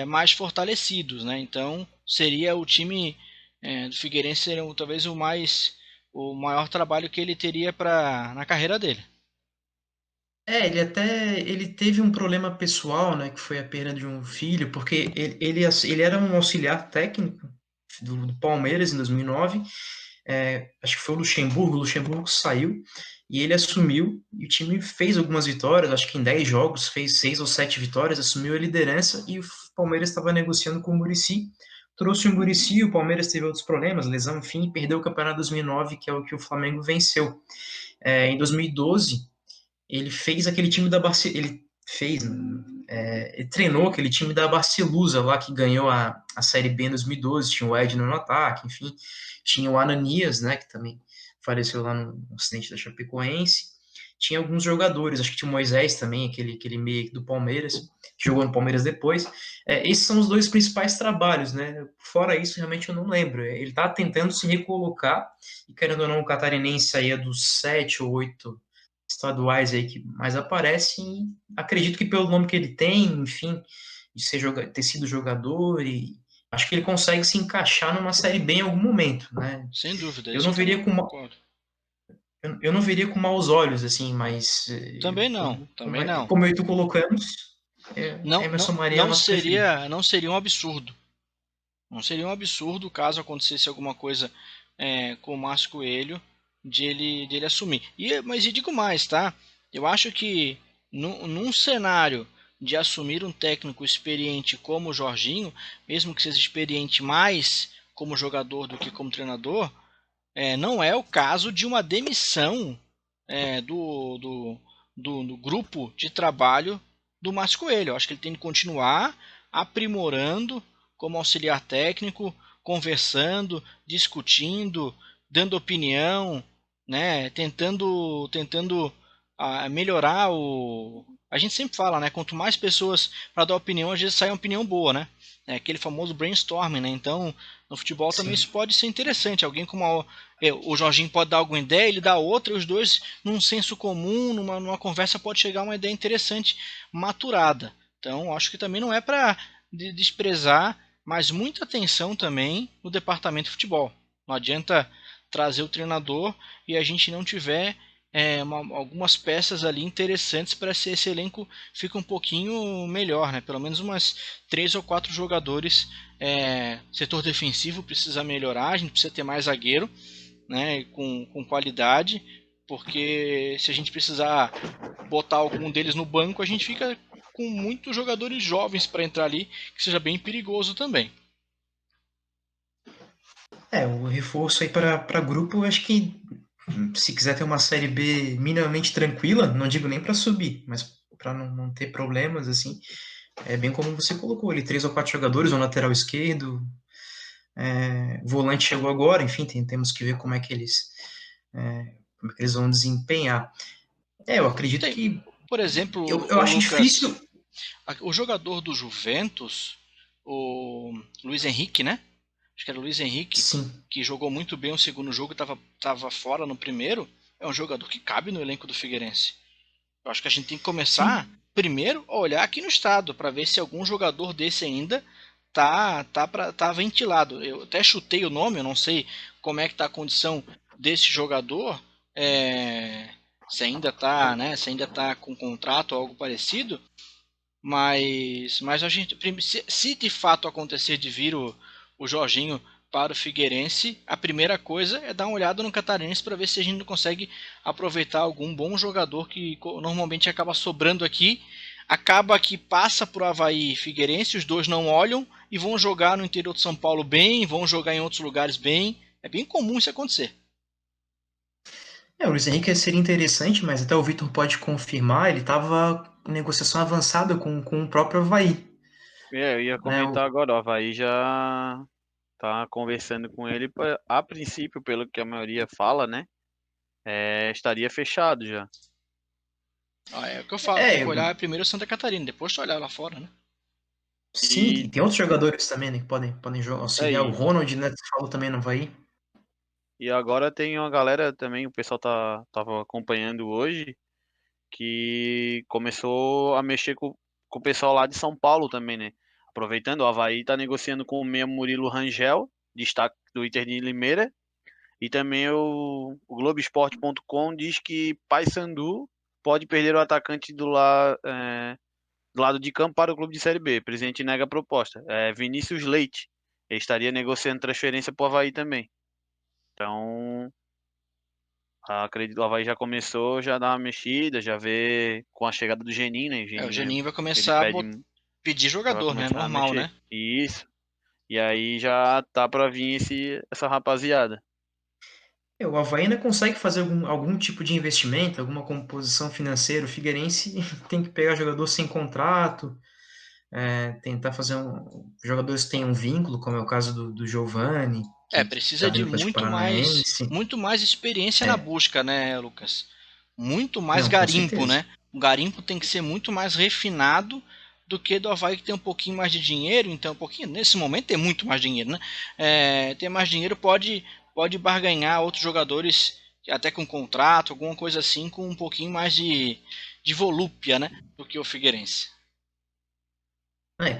mais fortalecidos, né? Então seria o time do Figueirense seria talvez o maior trabalho que ele teria na carreira dele. Ele teve um problema pessoal, né, que foi a perda de um filho, porque ele era um auxiliar técnico do Palmeiras em 2009. Acho que foi o Luxemburgo saiu e ele assumiu, e o time fez algumas vitórias, acho que em 10 jogos fez 6 ou 7 vitórias, assumiu a liderança, e o Palmeiras estava negociando com o Muricy, trouxe o Muricy, o Palmeiras teve outros problemas, lesão, enfim, perdeu o campeonato 2009, que é o que o Flamengo venceu. Em 2012, ele fez aquele time da Barcelona, ele treinou aquele time da Barcelusa lá, que ganhou a Série B em 2012, tinha o Edno no ataque, enfim, tinha o Ananias, né, que também faleceu lá no acidente da Chapecoense, tinha alguns jogadores, acho que tinha o Moisés também, aquele meio do Palmeiras, que jogou no Palmeiras depois. Esses são os dois principais trabalhos, né? Fora isso, realmente eu não lembro. Ele tá tentando se recolocar, e querendo ou não, o catarinense saía dos 7 ou 8 estaduais aí que mais aparecem. Acredito que pelo nome que ele tem, enfim, de ter sido jogador, e acho que ele consegue se encaixar numa Série B em algum momento, né? Sem dúvida, Eu isso não eu veria também com concordo. eu não veria com maus olhos, assim, mas Também não, também não. como eu e tu colocamos, Não, Emerson não, Maria é o nosso preferido. não seria um absurdo. Não seria um absurdo caso acontecesse alguma coisa com o Márcio Coelho de ele assumir. Mas eu digo mais, tá? Eu acho que num cenário de assumir um técnico experiente como o Jorginho, mesmo que seja experiente mais como jogador do que como treinador, não é o caso de uma demissão é, do, do, do grupo de trabalho do Márcio Coelho. Eu acho que ele tem que continuar aprimorando como auxiliar técnico, conversando, discutindo, dando opinião, né, tentando melhorar o. A gente sempre fala, né? Quanto mais pessoas para dar opinião, às vezes sai uma opinião boa, né? É aquele famoso brainstorming, né? Então, no futebol também Sim. isso pode ser interessante. Alguém como o Jorginho pode dar alguma ideia, ele dá outra, e os dois, num senso comum, numa conversa, pode chegar a uma ideia interessante, maturada. Então, acho que também não é para desprezar, mas muita atenção também no departamento de futebol. Não adianta trazer o treinador e a gente não tiver algumas peças ali interessantes para que esse elenco fique um pouquinho melhor, né? Pelo menos umas 3 ou 4 jogadores. Setor defensivo precisa melhorar, a gente precisa ter mais zagueiro, né? Com qualidade, porque se a gente precisar botar algum deles no banco, a gente fica com muitos jogadores jovens para entrar ali, que seja bem perigoso também. O reforço aí para grupo, eu acho que se quiser ter uma Série B minimamente tranquila, não digo nem para subir, mas para não ter problemas, assim, é bem como você colocou ali, 3 ou 4 jogadores, um lateral esquerdo, o volante chegou agora, enfim, temos que ver como é que eles vão desempenhar. Eu acredito Tem, que, por exemplo, eu o acho Lucas, difícil, o jogador do Juventus, o Luiz Henrique, né? Acho que era o Luiz Henrique, sim, que jogou muito bem o segundo jogo e estava fora no primeiro. É um jogador que cabe no elenco do Figueirense. Eu acho que a gente tem que começar sim, primeiro a olhar aqui no estado para ver se algum jogador desse ainda tá ventilado. Eu até chutei o nome, eu não sei como é que tá a condição desse jogador, se ainda tá, né, se ainda tá com contrato ou algo parecido, mas a gente, se de fato acontecer de vir o Jorginho para o Figueirense, a primeira coisa é dar uma olhada no Catarinense para ver se a gente não consegue aproveitar algum bom jogador que normalmente acaba sobrando aqui, acaba que passa por Avaí e Figueirense, os dois não olham e vão jogar no interior de São Paulo bem, vão jogar em outros lugares bem. É bem comum isso acontecer. o Luiz Henrique seria interessante, mas até o Vitor pode confirmar, ele estava em negociação avançada com o próprio Avaí, Eu ia né? comentar agora, o Avaí já tá conversando com ele, a princípio, pelo que a maioria fala, né? Estaria fechado já. É o que eu falo, tem que É, olhar primeiro Santa Catarina, depois tu olhar lá fora, né? sim, E tem outros jogadores também, né, que podem auxiliar. O aí, Ronald, né, você falou também no Avaí. e agora tem uma galera também, o pessoal tava acompanhando hoje, que começou a mexer com o pessoal lá de São Paulo também, né? Aproveitando, o Avaí está negociando com o meia Murilo Rangel, destaque do Inter de Limeira, e também o Globoesporte.com diz que Paysandu pode perder o atacante do lado de campo para o clube de Série B. O presidente nega a proposta. Vinícius Leite. Ele estaria negociando transferência para o Avaí também. Então, acredito que o Avaí já começou, já dá uma mexida, já vê com a chegada do Geninho, né? O Geninho, Geninho vai ele começar a pedir já vai jogador, né? começar a Normal, mexer. né? Isso. E aí já tá para vir essa rapaziada. O Avaí ainda consegue fazer algum tipo de investimento, alguma composição financeira. O Figueirense tem que pegar jogador sem contrato, tentar fazer jogadores que tenham um vínculo, como é o caso do Giovani, que está Precisa de vindo para o Paranaense. muito mais experiência na É, busca, né, Lucas? Muito mais não, com garimpo, certeza. né? O garimpo tem que ser muito mais refinado do que do Avaí, que tem um pouquinho mais de dinheiro. Então, nesse momento tem muito mais dinheiro, né? Ter mais dinheiro pode barganhar outros jogadores, até com contrato, alguma coisa assim, com um pouquinho mais de volúpia, né? Do que o Figueirense.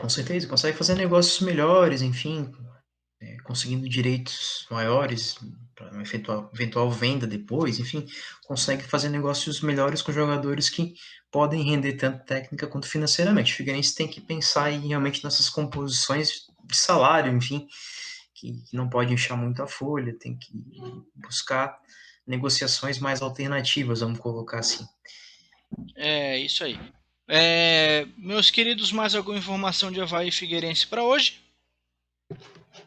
Com certeza, consegue fazer negócios melhores, enfim, conseguindo direitos maiores para uma eventual venda depois, enfim, consegue fazer negócios melhores com jogadores que podem render tanto técnica quanto financeiramente. O Figueirense tem que pensar realmente nessas composições de salário, enfim, que não pode inchar muito a folha, tem que buscar negociações mais alternativas, vamos colocar assim. É isso aí. Meus queridos, mais alguma informação de Avaí e Figueirense para hoje?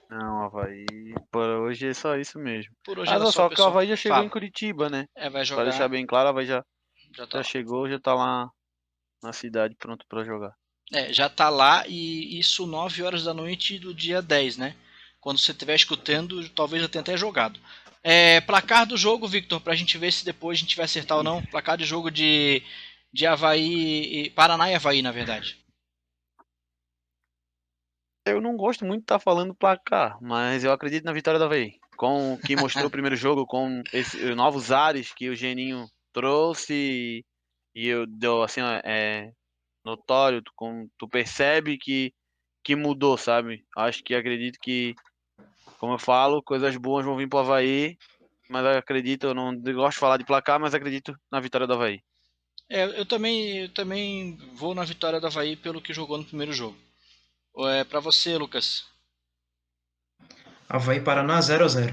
Não, Avaí, por hoje é só isso mesmo. Por hoje era Não, só, só que o pessoal. Avaí já chegou em Fala. Curitiba, né? Vai Pra deixar jogar. bem claro, o Avaí Já tá já lá. chegou, já tá lá na cidade pronto pra jogar. Já tá lá, e isso 9 horas da noite do dia 10, né? Quando você estiver escutando, talvez já tenha até jogado. Placar do jogo, Victor, pra gente ver se depois a gente vai acertar ou não. Placar de jogo de Avaí, Paraná e Avaí, na verdade. Eu não gosto muito de estar falando placar, mas eu acredito na vitória do Avaí. Com o que mostrou o primeiro jogo, com esses novos ares que o Geninho trouxe, e eu deu assim, ó, notório, tu percebe que mudou, sabe? Acho que acredito que, como eu falo, coisas boas vão vir pro Avaí, mas eu acredito, eu não gosto de falar de placar, mas acredito na vitória do Avaí. Eu também vou na vitória do Avaí pelo que jogou no primeiro jogo. Pra você, Lucas. Avaí Paraná 0-0.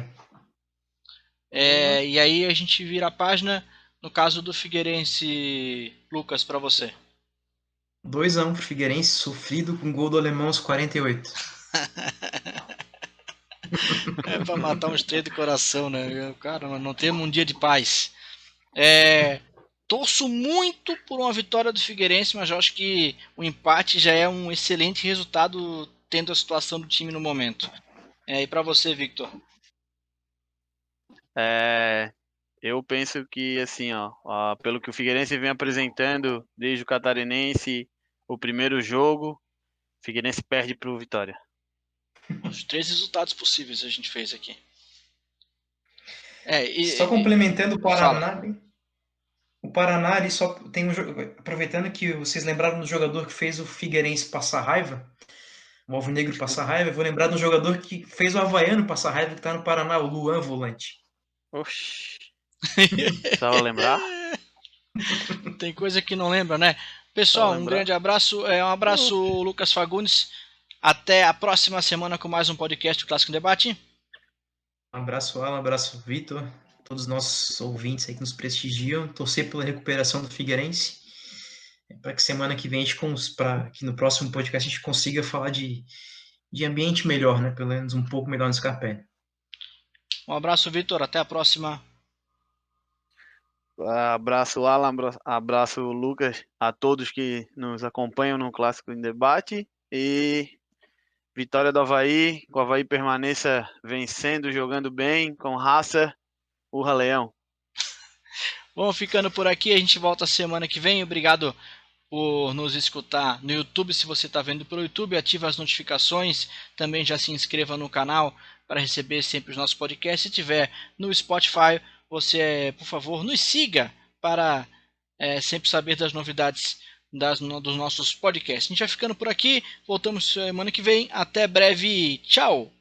E aí a gente vira a página. No caso do Figueirense, Lucas, pra você. 2-1 pro Figueirense, sofrido com gol do alemão aos 48. Pra matar uns três do coração, né? Cara, não temos um dia de paz. Torço muito por uma vitória do Figueirense, mas eu acho que o empate já é um excelente resultado, tendo a situação do time no momento. E pra você, Victor? Eu penso que, assim, pelo que o Figueirense vem apresentando desde o Catarinense, o primeiro jogo, o Figueirense perde pro Vitória. Os três resultados possíveis a gente fez aqui. Só complementando o Fala. Paraná, o Paraná ele só tem aproveitando que vocês lembraram do jogador que fez o Figueirense passar raiva, o Alvinegro passar raiva, eu vou lembrar de um jogador que fez o Havaiano passar raiva, que está no Paraná, o Luan Volante. Oxi. Precisava lembrar? Tem coisa que não lembra, né? Precisava Pessoal, um lembrar. grande abraço. Um abraço, Lucas Fagundes. Até a próxima semana com mais um podcast do Clássico Debate. Um abraço, Alan, um abraço, Vitor, todos os nossos ouvintes aí que nos prestigiam. Torcer pela recuperação do Figueirense. Para que semana que vem, que no próximo podcast a gente consiga falar de ambiente melhor, né? Pelo menos um pouco melhor no Scarpelli. Um abraço, Vitor. Até a próxima. Abraço, Alan, abraço, Lucas, a todos que nos acompanham no Clássico em Debate. E vitória do Avaí, que o Avaí permaneça vencendo, jogando bem, com raça. Urra, Leão. Vamos ficando por aqui. A gente volta semana que vem. Obrigado por nos escutar no YouTube. Se você está vendo pelo YouTube, ative as notificações. Também já se inscreva no canal para receber sempre os nossos podcasts. Se tiver no Spotify, você, por favor, nos siga para sempre saber das novidades dos nossos podcasts. A gente vai ficando por aqui, voltamos semana que vem. Até breve, tchau!